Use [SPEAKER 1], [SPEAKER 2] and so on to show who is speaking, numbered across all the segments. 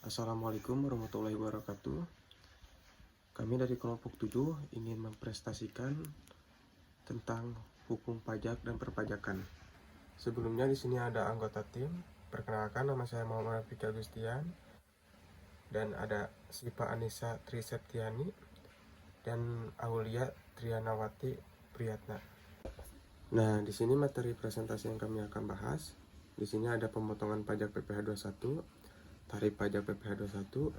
[SPEAKER 1] Assalamualaikum warahmatullahi wabarakatuh. Kami dari kelompok 7 ingin mempresentasikan tentang hukum pajak dan perpajakan. Sebelumnya di sini ada anggota tim. Perkenalkan, nama saya Muhammad Fikri Agustian dan ada Sipa Anissa Triseptiani dan Aulia Trianawati Priyatna. Nah, di sini materi presentasi yang kami akan bahas. Di sini ada pemotongan pajak PPh 21, tarif pajak PPh 21,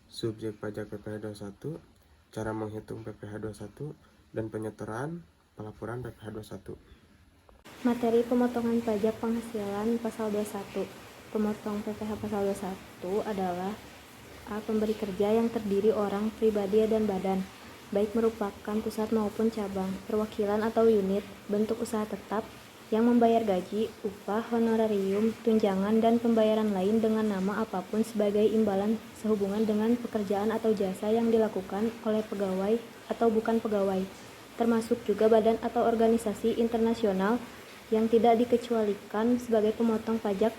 [SPEAKER 1] subjek pajak PPh 21, cara menghitung PPh 21, dan penyetoran pelaporan PPh 21.
[SPEAKER 2] Materi pemotongan pajak penghasilan pasal 21. Pemotong PPh pasal 21 adalah A. Pemberi kerja yang terdiri orang, pribadi, dan badan, baik merupakan pusat maupun cabang, perwakilan atau unit, bentuk usaha tetap, yang membayar gaji, upah, honorarium, tunjangan, dan pembayaran lain dengan nama apapun sebagai imbalan sehubungan dengan pekerjaan atau jasa yang dilakukan oleh pegawai atau bukan pegawai, termasuk juga badan atau organisasi internasional yang tidak dikecualikan sebagai pemotong pajak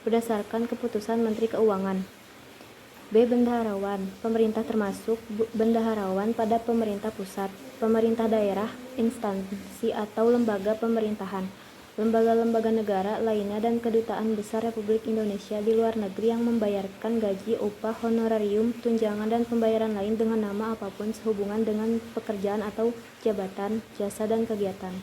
[SPEAKER 2] berdasarkan keputusan Menteri Keuangan. B. Bendaharawan. Pemerintah termasuk bendaharawan pada pemerintah pusat, pemerintah daerah, instansi atau lembaga pemerintahan, lembaga-lembaga negara lainnya, dan kedutaan besar Republik Indonesia di luar negeri yang membayarkan gaji, upah, honorarium, tunjangan, dan pembayaran lain dengan nama apapun sehubungan dengan pekerjaan atau jabatan, jasa, dan kegiatan.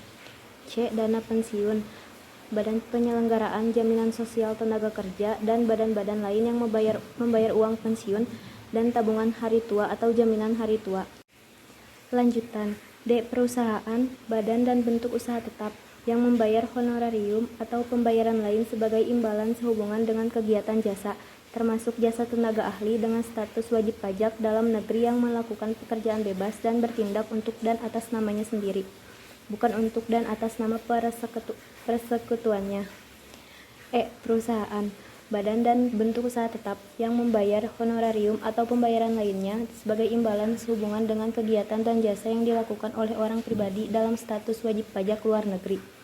[SPEAKER 2] C. Dana pensiun. Badan penyelenggaraan jaminan sosial tenaga kerja dan badan-badan lain yang membayar uang pensiun dan tabungan hari tua atau jaminan hari tua. Lanjutan. D. Perusahaan, badan, dan bentuk usaha tetap yang membayar honorarium atau pembayaran lain sebagai imbalan sehubungan dengan kegiatan jasa, termasuk jasa tenaga ahli dengan status wajib pajak dalam negeri yang melakukan pekerjaan bebas dan bertindak untuk dan atas namanya sendiri, bukan untuk dan atas nama persekutuannya. E. Perusahaan, badan, dan bentuk usaha tetap yang membayar honorarium atau pembayaran lainnya sebagai imbalan sehubungan dengan kegiatan dan jasa yang dilakukan oleh orang pribadi dalam status wajib pajak luar negeri.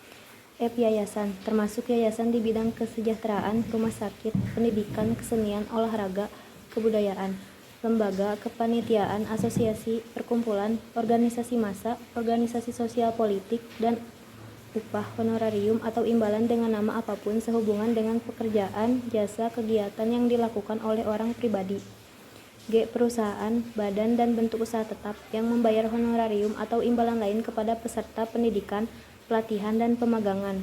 [SPEAKER 2] F. Yayasan, termasuk yayasan di bidang kesejahteraan, rumah sakit, pendidikan, kesenian, olahraga, kebudayaan, lembaga, kepanitiaan, asosiasi, perkumpulan, organisasi massa, organisasi sosial politik, dan upah, honorarium, atau imbalan dengan nama apapun sehubungan dengan pekerjaan, jasa, kegiatan yang dilakukan oleh orang pribadi. G. Perusahaan, badan, dan bentuk usaha tetap yang membayar honorarium atau imbalan lain kepada peserta pendidikan, pelatihan, dan pemagangan.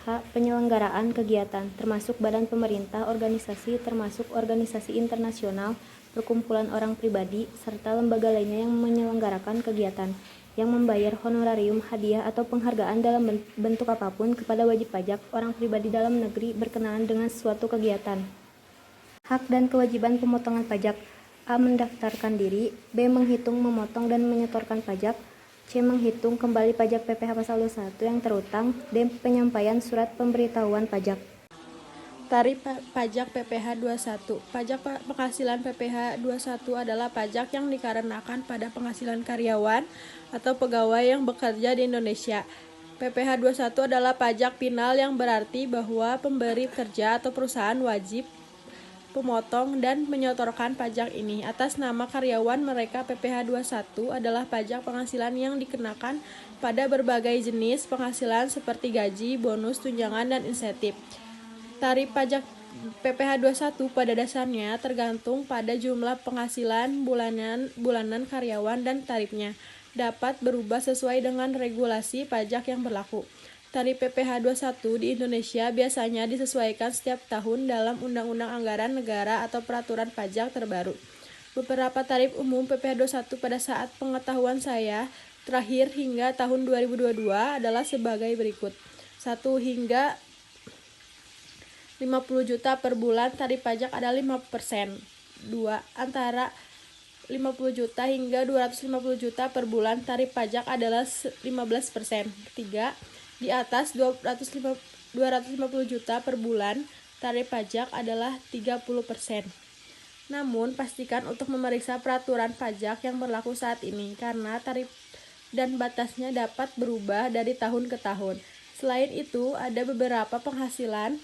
[SPEAKER 2] H. Penyelenggaraan kegiatan, termasuk badan pemerintah, organisasi, termasuk organisasi internasional, perkumpulan orang pribadi, serta lembaga lainnya yang menyelenggarakan kegiatan, yang membayar honorarium, hadiah, atau penghargaan dalam bentuk apapun kepada wajib pajak orang pribadi dalam negeri berkenaan dengan suatu kegiatan. Hak dan kewajiban pemotongan pajak. A. Mendaftarkan diri. B. Menghitung, memotong, dan menyetorkan pajak. C. Menghitung kembali pajak PPh pasal 21 yang terutang. D. Penyampaian surat pemberitahuan pajak.
[SPEAKER 3] Tarif pajak PPh 21. Pajak penghasilan PPh 21 adalah pajak yang dikarenakan pada penghasilan karyawan atau pegawai yang bekerja di Indonesia. PPh 21 adalah pajak final yang berarti bahwa pemberi kerja atau perusahaan wajib memotong dan menyetorkan pajak ini atas nama karyawan mereka. PPh 21 adalah pajak penghasilan yang dikenakan pada berbagai jenis penghasilan seperti gaji, bonus, tunjangan, dan insentif. Tarif pajak PPh 21 pada dasarnya tergantung pada jumlah penghasilan bulanan karyawan dan tarifnya dapat berubah sesuai dengan regulasi pajak yang berlaku. Tarif PPh 21 di Indonesia biasanya disesuaikan setiap tahun dalam Undang-Undang Anggaran Negara atau Peraturan Pajak terbaru. Beberapa tarif umum PPh 21 pada saat pengetahuan saya terakhir hingga tahun 2022 adalah sebagai berikut. 1 hingga 50 juta per bulan tarif pajak adalah 5%. 2. Antara 50 juta hingga 250 juta per bulan tarif pajak adalah 15%. 3. Di atas 250 juta per bulan tarif pajak adalah 30%. Namun, pastikan untuk memeriksa peraturan pajak yang berlaku saat ini karena tarif dan batasnya dapat berubah dari tahun ke tahun. Selain itu, ada beberapa penghasilan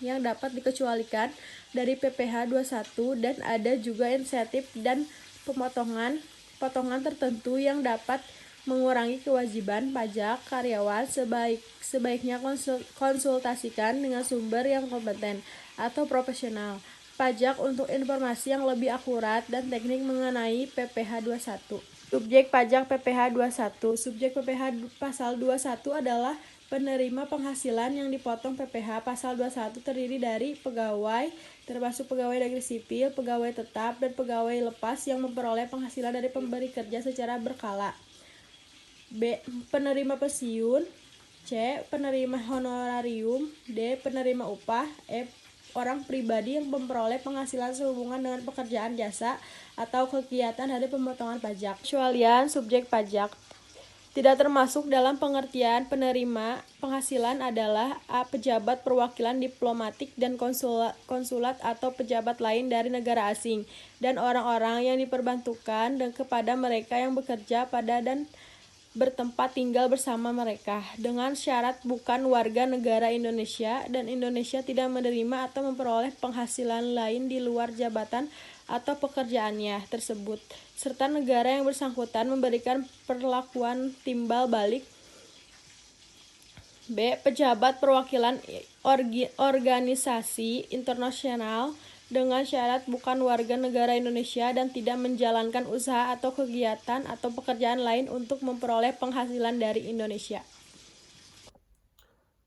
[SPEAKER 3] yang dapat dikecualikan dari PPh 21 dan ada juga insentif dan potongan tertentu yang dapat mengurangi kewajiban pajak karyawan. Sebaiknya konsultasikan dengan sumber yang kompeten atau profesional pajak untuk informasi yang lebih akurat dan teknik mengenai PPh 21. Subjek pajak PPh 21. Subjek PPh pasal 21 adalah penerima penghasilan yang dipotong PPh. Pasal 21 terdiri dari pegawai, termasuk pegawai negeri sipil, pegawai tetap, dan pegawai lepas yang memperoleh penghasilan dari pemberi kerja secara berkala. B. Penerima pensiun. C. Penerima honorarium. D. Penerima upah. E. Orang pribadi yang memperoleh penghasilan sehubungan dengan pekerjaan jasa atau kegiatan dari pemotongan pajak. Pengecualian subjek pajak tidak termasuk dalam pengertian penerima penghasilan adalah A. Pejabat perwakilan diplomatik dan konsulat atau pejabat lain dari negara asing, dan orang-orang yang diperbantukan dan kepada mereka yang bekerja pada dan bertempat tinggal bersama mereka, dengan syarat bukan warga negara Indonesia dan Indonesia tidak menerima atau memperoleh penghasilan lain di luar jabatan atau pekerjaannya tersebut, serta negara yang bersangkutan memberikan perlakuan timbal balik. B. Pejabat perwakilan organisasi internasional dengan syarat bukan warga negara Indonesia dan tidak menjalankan usaha atau kegiatan atau pekerjaan lain untuk memperoleh penghasilan dari Indonesia.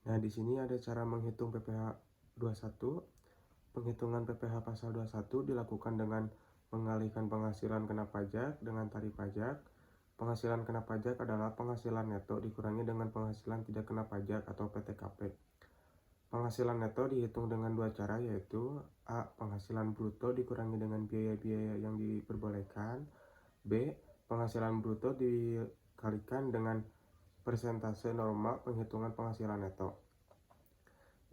[SPEAKER 1] Nah, di sini ada cara menghitung PPh 21. Penghitungan PPh pasal 21 dilakukan dengan mengalihkan penghasilan kena pajak dengan tarif pajak. Penghasilan kena pajak adalah penghasilan neto dikurangi dengan penghasilan tidak kena pajak atau PTKP. Penghasilan neto dihitung dengan dua cara, yaitu A. Penghasilan bruto dikurangi dengan biaya-biaya yang diperbolehkan. B. Penghasilan bruto dikalikan dengan persentase normal penghitungan penghasilan neto.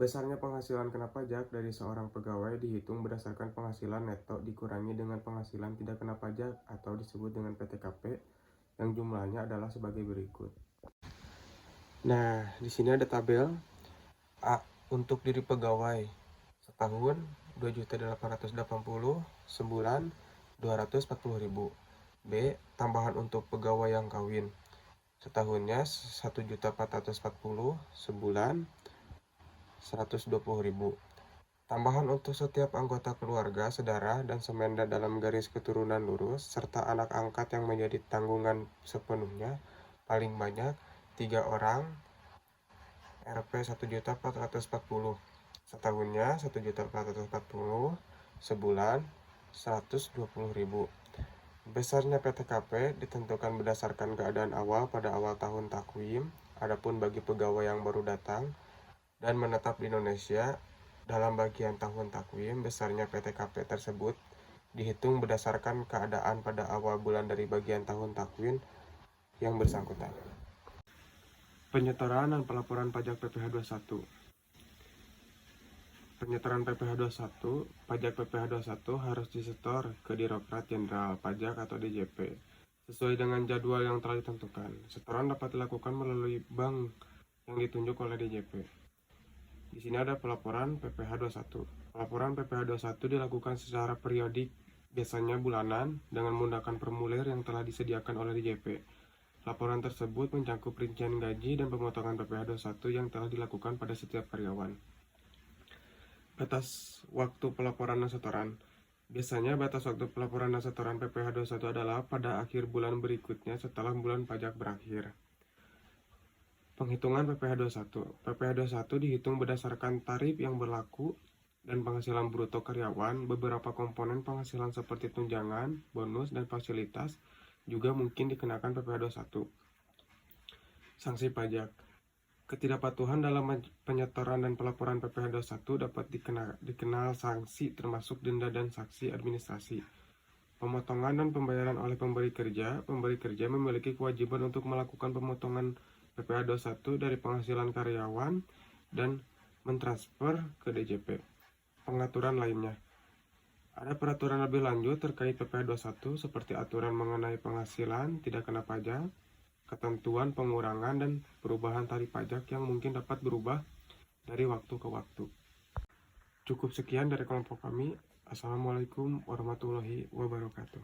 [SPEAKER 1] Besarnya penghasilan kena pajak dari seorang pegawai dihitung berdasarkan penghasilan neto dikurangi dengan penghasilan tidak kena pajak atau disebut dengan PTKP, yang jumlahnya adalah sebagai berikut. Nah, di sini ada tabel. A. Untuk diri pegawai setahun 2.880, sebulan 240.000. B. Tambahan untuk pegawai yang kawin setahunnya 1.440, sebulan 120.000. Tambahan untuk setiap anggota keluarga, saudara, dan semenda dalam garis keturunan lurus, serta anak angkat yang menjadi tanggungan sepenuhnya, paling banyak 3 orang, Rp 1.440, setahunnya 1.440, sebulan 120.000. Besarnya PTKP ditentukan berdasarkan keadaan awal pada awal tahun takwim. Adapun bagi pegawai yang baru datang dan menetap di Indonesia dalam bagian tahun takwim, besarnya PTKP tersebut dihitung berdasarkan keadaan pada awal bulan dari bagian tahun takwim yang bersangkutan. Penyetoran dan pelaporan pajak PPh 21. Penyetoran PPh 21, pajak PPh 21 harus disetor ke Direktorat Jenderal Pajak atau DJP sesuai dengan jadwal yang telah ditentukan. Setoran dapat dilakukan melalui bank yang ditunjuk oleh DJP. Di sini ada pelaporan PPh 21. Pelaporan PPh 21 dilakukan secara periodik, biasanya bulanan, dengan menggunakan formulir yang telah disediakan oleh DJP. Laporan tersebut mencakup rincian gaji dan pemotongan PPh 21 yang telah dilakukan pada setiap karyawan. Batas waktu pelaporan dan setoran. Biasanya batas waktu pelaporan dan setoran PPh 21 adalah pada akhir bulan berikutnya setelah bulan pajak berakhir. Penghitungan PPh 21. PPh 21 dihitung berdasarkan tarif yang berlaku dan penghasilan bruto karyawan. Beberapa komponen penghasilan seperti tunjangan, bonus, dan fasilitas juga mungkin dikenakan PPh 21. Sanksi pajak. Ketidakpatuhan dalam penyetoran dan pelaporan PPh 21 dapat dikenal sanksi termasuk denda dan sanksi administrasi. Pemotongan dan pembayaran oleh pemberi kerja. Pemberi kerja memiliki kewajiban untuk melakukan pemotongan PPh 21 dari penghasilan karyawan dan mentransfer ke DJP. Pengaturan lainnya. Ada peraturan lebih lanjut terkait PPh 21 seperti aturan mengenai penghasilan tidak kena pajak, ketentuan pengurangan dan perubahan tarif pajak yang mungkin dapat berubah dari waktu ke waktu. Cukup sekian dari kelompok kami. Assalamualaikum warahmatullahi wabarakatuh.